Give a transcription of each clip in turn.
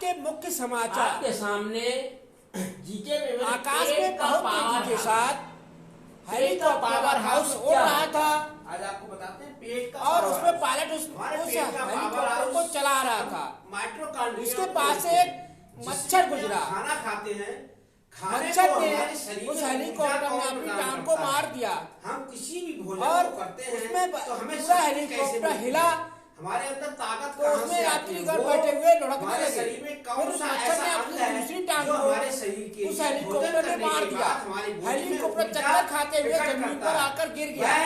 के मुख्य समाचार आपके सामने जीके में आकाश में बहुत तेजी के साथ पेट का पावर हाउस उड़ क्या रहा था आज आपको बताते हैं पेट का और पावर उसमें हाउस। पायलट उस हमारे पेट का पावर हेलीकॉप्टर को हाउस चला रहा था। माइटोकॉन्ड्रिया उसके को पास बोलते एक हैं। मच्छर जिसमें गुजरा। हम खाना खाते हैं, खाने मच्छर को ने हमारे शरीर उस में हेलीकॉप्टर में ऊर्जा अपनी कौन टांग प्रदान को करता मार है। दिया हम किसी भी भोजन और को करते उसमें हैं तो हमें पूरा शक्ति कैसे हेलीकॉप्टर मिलती हिला। है, हमारे अंदर ताकत तो कहाँ उसमें से आती है, यात्रीगण वो बैठे हुए लुढ़कने हमारे लगे। शरीर में कौन फिर सा मच्छर ऐसा ने अंग अपनी है दूसरी टांग जो को हमारे शरीर के उस लिए हेलीकॉप्टर भोजन ने करने मार के दिया। बाद हमारी बॉडी में हेलीकॉप्टर ऊर्जा चक्कर खाते हुए इकट्ठा जमीन करता पर है। आकर गिर गया।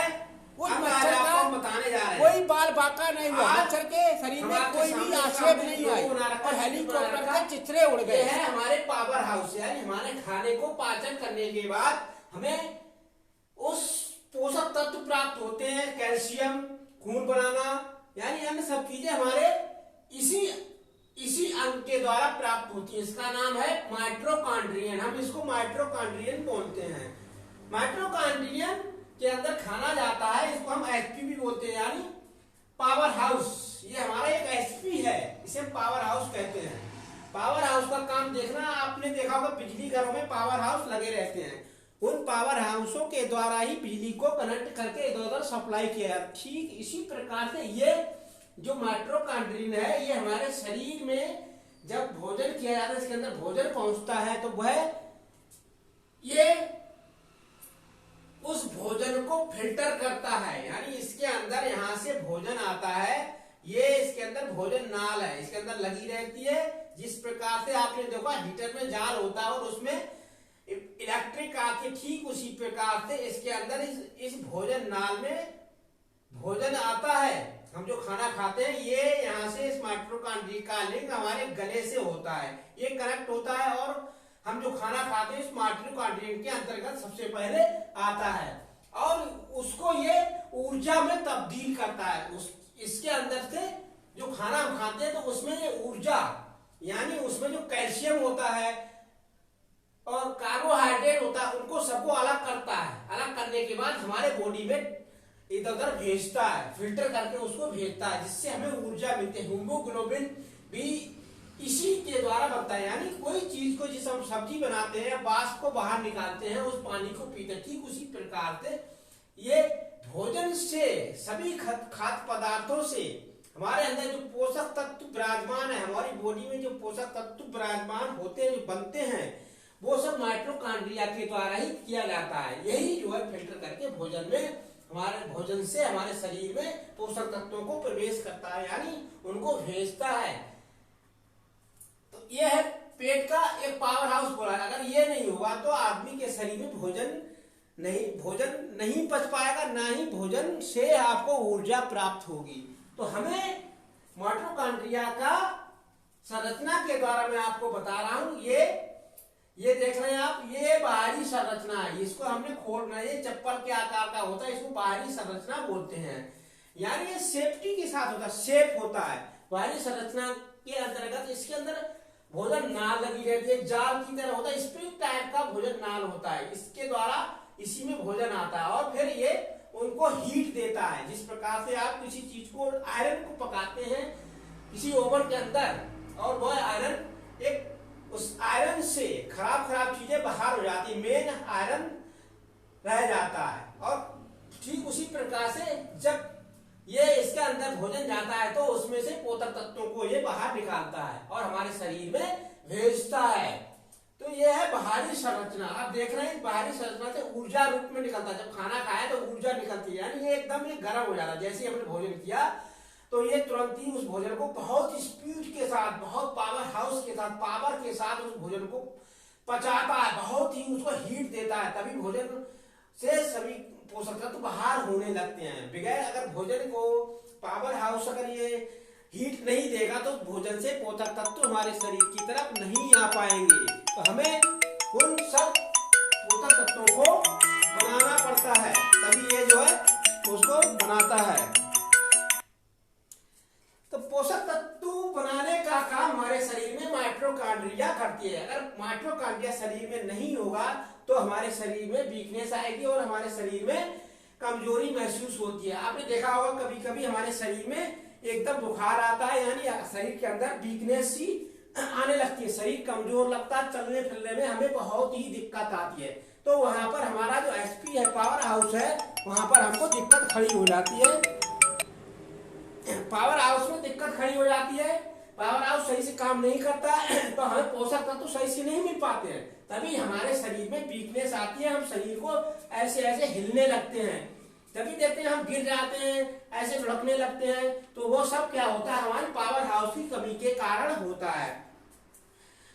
उस हम आज मच्छर का आपको बताने जा रहे हैं। कोई बाल बाका नहीं हुआ। आज मच्छर के शरीर हम में आपके कोई भी सामने आक्षेप सामने नहीं लोगो आई बना रखा और है, हेलीकॉप्टर बना के रखा। चित्रे उड़ ये गए। है हमारे पावर हाउस, यानी हमारे खाने को पाचन करने के बाद हमें उस पोषक तत्व प्राप्त होते हैं, कैल्शियम, खून बनाना, यानी अन्य सब चीजें हमारे इसी अंग के द्वारा प्राप्त होती है। इसका नाम है माइटोकॉन्ड्रियन। हम इसको माइटोकॉन्ड्रियन बोलते हैं। माइटोकॉन्ड्रियन के अंदर खाना जाता है, इसको हम एचपी भी बोलते हैं, यानी पावर हाउस। ये हमारा एक एचपी है, इसे हम पावर हाउस कहते हैं। पावर हाउस का काम देखना, आपने देखा होगा बिजली घरों में पावर हाउस लगे रहते हैं। उन पावर हाउसों के द्वारा ही बिजली को कनेक्ट करके इधर उधर सप्लाई किया जाता है। ठीक इसी प्रकार से ये जो माइटोकॉन्ड्रियन है, ये हमारे शरीर में जब भोजन किया जाता है, इसके अंदर भोजन पहुंचता है तो वह ये उस भोजन को फिल्टर करता है, यानी इसके अंदर यहां से भोजन आता है। ये इसके अंदर भोजन नाल है, इसके अंदर लगी रहती है। जिस प्रकार से आपने देखा हीटर में जाल होता है और उसमें इलेक्ट्रिक आके, ठीक उसी प्रकार से इसके अंदर इस भोजन नाल में भोजन आता है। हम जो खाना खाते हैं, ये यहाँ से इस माइटोकॉन्ड्रिया का लिंक हमारे गले से होता है, ये कनेक्ट होता है और हम जो खाना खाते हैं इस माइटोकॉन्ड्रिया के अंतर्गत सबसे पहले आता है और उसको ये ऊर्जा में तब्दील करता है। इसके अंदर से जो खाना हम खाते हैं तो उसमें ये ऊर्जा, यानी उसमें जो कैल्शियम होता है और कार्बोहाइड्रेट होता है, उनको सबको अलग करता है। अलग करने के बाद हमारे बॉडी में इधर उधर भेजता है, फिल्टर करके उसको भेजता है, जिससे हमें ऊर्जा मिलती है। हीमोग्लोबिन भी इसी के द्वारा बनता है, यानी कोई चीज को जिस हम सब्जी बनाते हैं, वाष्प को बाहर निकालते हैं, उस पानी को पीते हैं, ठीक उसी प्रकार से ये भोजन से, सभी खाद्य पदार्थों से हमारे अंदर जो पोषक तत्व विराजमान है, हमारी बॉडी में जो पोषक तत्व विराजमान होते हैं, जो बनते हैं, वो सब माइटोकॉन्ड्रिया के द्वारा ही किया जाता है। यही जो है फिल्टर करके भोजन में, हमारे भोजन से हमारे शरीर में पोषक तत्वों को प्रवेश करता है, यानी उनको भेजता है। तो यह है पेट का एक पावर हाउस बोला। अगर ये नहीं होगा तो आदमी के शरीर में भोजन नहीं पच पाएगा, ना ही भोजन से आपको ऊर्जा प्राप्त होगी। तो हमें माइटोकॉन्ड्रिया का संरचना के द्वारा मैं आपको बता रहा हूं। ये देख रहे हैं आप, ये बाहरी संरचना है, इसको हमने खोलना है। ये चप्पल के आकार का होता है, इसको बाहरी संरचना बोलते हैं, यानी ये सेफ्टी के साथ होता है, सेफ होता है। बाहरी संरचना के अंतर्गत इसके अंदर भोजन नाल लगी रहती है, जाल की तरह होता है, स्प्रिंग टाइप का भोजन नाल होता है। इसके द्वारा इसी में भोजन आता है और फिर ये उनको हीट देता है। जिस प्रकार से आप किसी चीज को, आयरन को पकाते हैं किसी ओवन के अंदर, और वह आयरन एक उस आयरन से खराब चीजें बाहर हो जाती है, मेन आयरन रह जाता है। और ठीक उसी प्रकार से जब ये इसके अंदर भोजन जाता है तो उसमें से पोषक तत्वों को ये बाहर निकालता है और हमारे शरीर में भेजता है। तो ये है बाहरी संरचना। आप देख रहे हैं बाहरी संरचना से ऊर्जा रूप में निकलता है। जब खाना खाए तो ऊर्जा निकलती है, यानी ये एकदम ये गर्म हो जाता है। जैसे हमने भोजन किया तो ये तुरंत ही उस भोजन को बहुत स्पीड के साथ, बहुत पावर हाउस के साथ, पावर के साथ उस भोजन को पचाता है, बहुत ही उसको हीट देता है। तभी भोजन से सभी पोषक तत्व बाहर होने लगते हैं। बगैर अगर भोजन को पावर हाउस अगर ये हीट नहीं देगा तो भोजन से पोषक तत्व हमारे शरीर की तरफ नहीं आ पाएंगे। तो हमें उन सब पोषक तत्वों को बनाना पड़ता है, तभी ये जो है उसको बनाता है। तो पोषक तत्व बनाने का काम हमारे शरीर में माइटोकॉन्ड्रिया करती है। अगर माइटोकॉन्ड्रिया शरीर में नहीं होगा तो हमारे शरीर में वीकनेस आएगी और हमारे शरीर में कमजोरी महसूस होती है। आपने देखा होगा कभी कभी हमारे शरीर में एकदम बुखार आता है, यानी शरीर के अंदर वीकनेस सी आने लगती है, शरीर कमजोर लगता है, चलने फिरने में हमें बहुत ही दिक्कत आती है। तो वहां पर हमारा जो एचपी है, पावर हाउस है, वहां पर हमको दिक्कत खड़ी हो जाती है। पावर हाउस में दिक्कत खड़ी हो जाती है, पावर हाउस सही से काम नहीं करता तो हमें पोषक तत्व सही से नहीं मिल पाते हैं, तभी हमारे शरीर में वीकनेस आती है, हम शरीर को ऐसे ऐसे हिलने लगते हैं, तभी देखते हैं हम गिर जाते हैं, ऐसे लुढ़कने लगते हैं। तो वो सब क्या होता है, हमारे पावर हाउस की कमी के कारण होता है।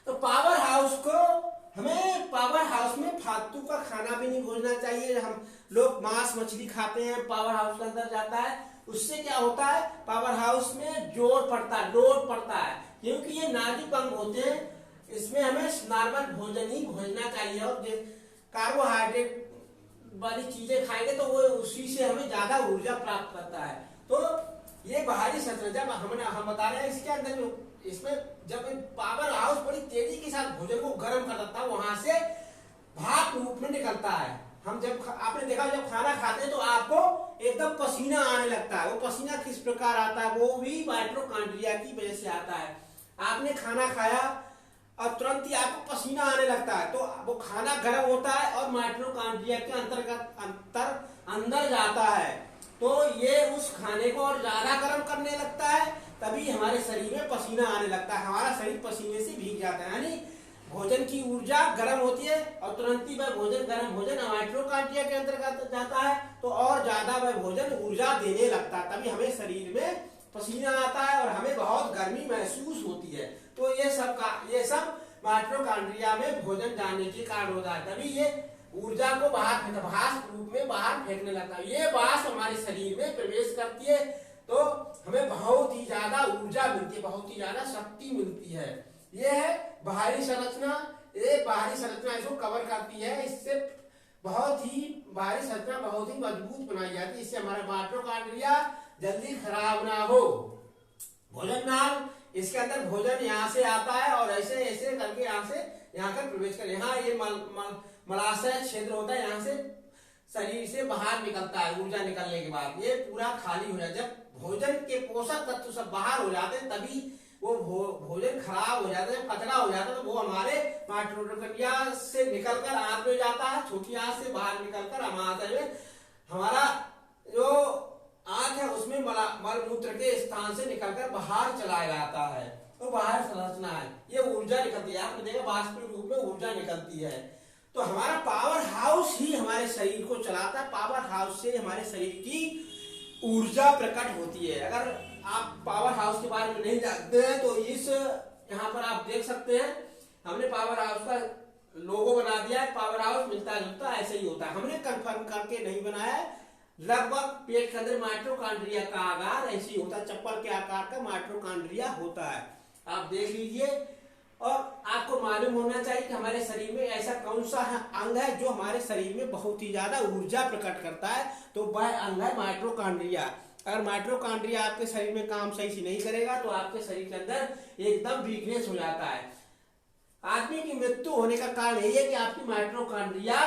तो पावर हाउस को हमें पावर हाउस में फालतू का खाना भी नहीं भोजना चाहिए। हम लोग मांस मछली खाते हैं, पावर हाउस के अंदर जाता है, उससे क्या होता है, पावर हाउस में जोर पड़ता है, लोड पड़ता है, क्योंकि ये नाजुक अंग होते हैं, इसमें हमें नॉर्मल भोजन ही भोजना चाहिए। और कार्बोहाइड्रेट वाली चीजें खाएंगे तो वो उसी से हमें ज्यादा ऊर्जा प्राप्त करता है। तो ये बाहरी संरचना हम बता रहे हैं, इसके अंदर इसमें जब पावर हाउस बड़ी तेजी के साथ भोजन को गर्म कर देता है, वहां से भाप रूप में निकलता है। हम जब आपने देखा जब खाना खाते हैं तो आपको एकदम पसीना आने लगता है। वो पसीना किस प्रकार आता है, वो भी माइटोकॉन्ड्रिया की वजह से आता है। आपने खाना खाया और तुरंत ही आपको पसीना आने लगता है, तो वो खाना गर्म होता है और माइटोकॉन्ड्रिया के अंदर जाता है, तो ये उस खाने को और ज्यादा गर्म करने लगता है, तभी हमारे शरीर में पसीना आने लगता है, हमारा शरीर पसीने से भीग जाता है। यानी भोजन की ऊर्जा गर्म होती है और तुरंत ही वह भोजन गर्म भोजन माइटोकॉन्ड्रिया के अंतर्गत जाता है, तो और ज्यादा वह भोजन ऊर्जा देने लगता है, तभी हमें शरीर में पसीना आता है और हमें बहुत गर्मी महसूस होती है। तो ये सब माइटोकॉन्ड्रिया में भोजन जाने के कारण होता है, तभी ये ऊर्जा को भाप रूप में बाहर फेंकने लगता है। ये वाष्प हमारे शरीर में प्रवेश करती है तो हमें बहुत ही ज्यादा ऊर्जा मिलती है, बहुत ही ज्यादा शक्ति मिलती है। ये है बाहरी संरचना। ये बाहरी संरचना इसको कवर करती है, इससे बाहरी संरचना बहुत ही मजबूत बनाई जाती है, इससे हमारा माइटोकॉन्ड्रिया जल्दी खराब ना हो। भोजन नाल, इसके अंदर भोजन यहाँ से आता है और ऐसे ऐसे करके यहाँ कर प्रवेश कर, यहाँ ये मलाशय क्षेत्र होता है, यहाँ से शरीर से बाहर निकलता है। ऊर्जा निकलने के बाद ये पूरा खाली हो जाता है। जब भोजन के पोषक तत्व सब बाहर हो जाते हैं, तभी वो भोजन खराब हो जाता है, कचरा हो जाता है, तो वो हमारे माइटोकॉन्ड्रिया से निकलकर आंत में जाता है, छोटी आंत से बाहर निकलकर अमाशय में हमारा जो आंत है उसमें मल मूत्र के स्थान से निकलकर बाहर चला जाता है। तो बाहर संरचना है, ये ऊर्जा निकलती है, आपने देखा वाष्प रूप में ऊर्जा निकलती है। तो हमारा पावर हाउस ही हमारे शरीर को चलाता है, पावर हाउस से हमारे शरीर की ऊर्जा प्रकट होती है। अगर आप पावर हाउस के बारे में नहीं जानते हैं तो इस यहाँ पर आप देख सकते हैं, हमने पावर हाउस का लोगो बना दिया है। पावर हाउस मिलता जुलता ऐसे ही होता है, हमने कंफर्म करके नहीं बनाया है। लगभग पेट के अंदर माइटोकॉन्ड्रिया का आकार ऐसे ही होता है, चप्पल के आकार का माइटोकॉन्ड्रिया होता है, आप देख लीजिए। और आपको मालूम होना चाहिए कि हमारे शरीर में ऐसा कौन सा अंग है जो हमारे शरीर में बहुत ही ज्यादा ऊर्जा प्रकट करता है, तो वह अंग है माइटोकॉन्ड्रिया। अगर माइटोकॉन्ड्रिया आपके शरीर में काम सही से नहीं करेगा तो आपके शरीर के अंदर एकदम वीकनेस हो जाता है। आदमी की मृत्यु होने का कारण यही है कि आपकी माइटोकॉन्ड्रिया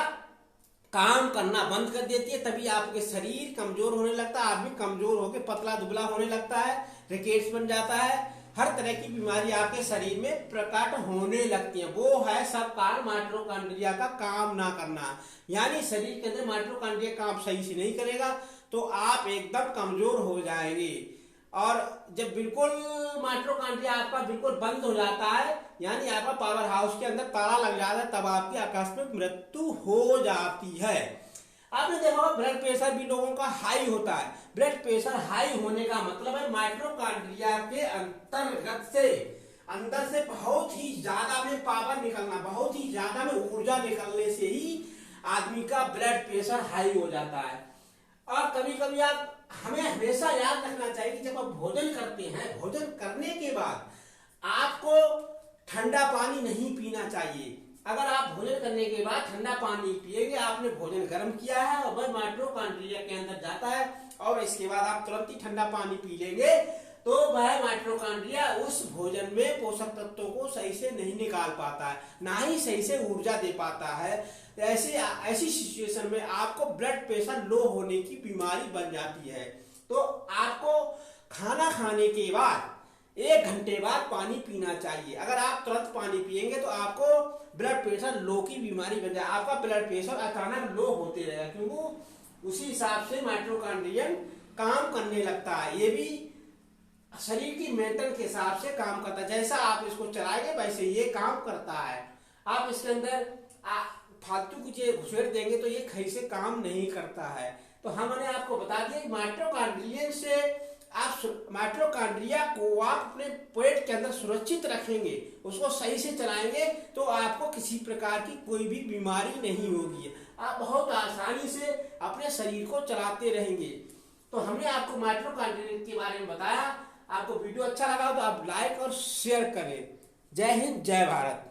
काम करना बंद कर देती है, तभी आपके शरीर कमजोर होने लगता है, आदमी कमजोर होकर पतला दुबला होने लगता है, रिकेट्स बन जाता है, हर तरह की बीमारी आपके शरीर में प्रकट होने लगती है। वो है सब कारण माइटोकॉन्ड्रिया का काम ना करना। यानी शरीर के अंदर माइटोकॉन्ड्रिया काम सही से नहीं करेगा तो आप एकदम कमजोर हो जाएंगे। और जब बिल्कुल माइटोकॉन्ड्रिया आपका बिल्कुल बंद हो जाता है, यानी आपका पावर हाउस के अंदर ताला लग जाता है, तब आपकी आकस्मिक मृत्यु हो जाती है। आपने देखा होगा ब्लड प्रेशर भी लोगों का हाई होता है। ब्लड प्रेशर हाई होने का मतलब है माइटोकॉन्ड्रिया के अंतर्गत से अंदर से बहुत ही ज्यादा में पावर निकलना, बहुत ही ज्यादा में ऊर्जा निकलने से ही आदमी का ब्लड प्रेशर हाई हो जाता है। और कभी कभी हमें हमेशा याद रखना चाहिए कि जब आप भोजन करते हैं, भोजन करने के बाद आपको ठंडा पानी नहीं पीना चाहिए। अगर आप भोजन करने के बाद ठंडा पानी पिएंगे, आपने भोजन गर्म किया है और वह माइटोकॉन्ड्रिया के अंदर जाता है, और इसके बाद आप तुरंत ही ठंडा पानी पी लेंगे तो वह माइटोकॉन्ड्रिया उस भोजन में पोषक तत्वों को सही से नहीं निकाल पाता है, ना ही सही से ऊर्जा दे पाता है। ऐसी सिचुएशन में आपको ब्लड प्रेशर लो होने की बीमारी बन जाती है। तो आपको खाना खाने के बाद 1 घंटे बाद पानी पीना चाहिए। अगर आप तुरंत पानी पिएंगे तो आपको ब्लड प्रेशर लो की बीमारी बन जाए, आपका ब्लड प्रेशर अचानक लो होते रहेगा, क्योंकि उसी हिसाब से माइटोकॉन्ड्रियन काम करने लगता है। ये भी शरीर की मेंटेन के हिसाब से काम करता है, जैसा आप इसको चलाएंगे वैसे ये काम करता है। आप इसके अंदर फालतू की चीजें घुसेड़ देंगे तो ये कहीं से काम नहीं करता है। तो हमने आपको बता दिया कि माइटोकॉन्ड्रियन से आप माइटोकॉन्ड्रिया को आप अपने पेट के अंदर सुरक्षित रखेंगे, उसको सही से चलाएंगे तो आपको किसी प्रकार की कोई भी बीमारी नहीं होगी, आप बहुत आसानी से अपने शरीर को चलाते रहेंगे। तो हमने आपको माइटोकॉन्ड्रिया के बारे में बताया। आपको वीडियो अच्छा लगा तो आप लाइक और शेयर करें। जय हिंद, जय भारत।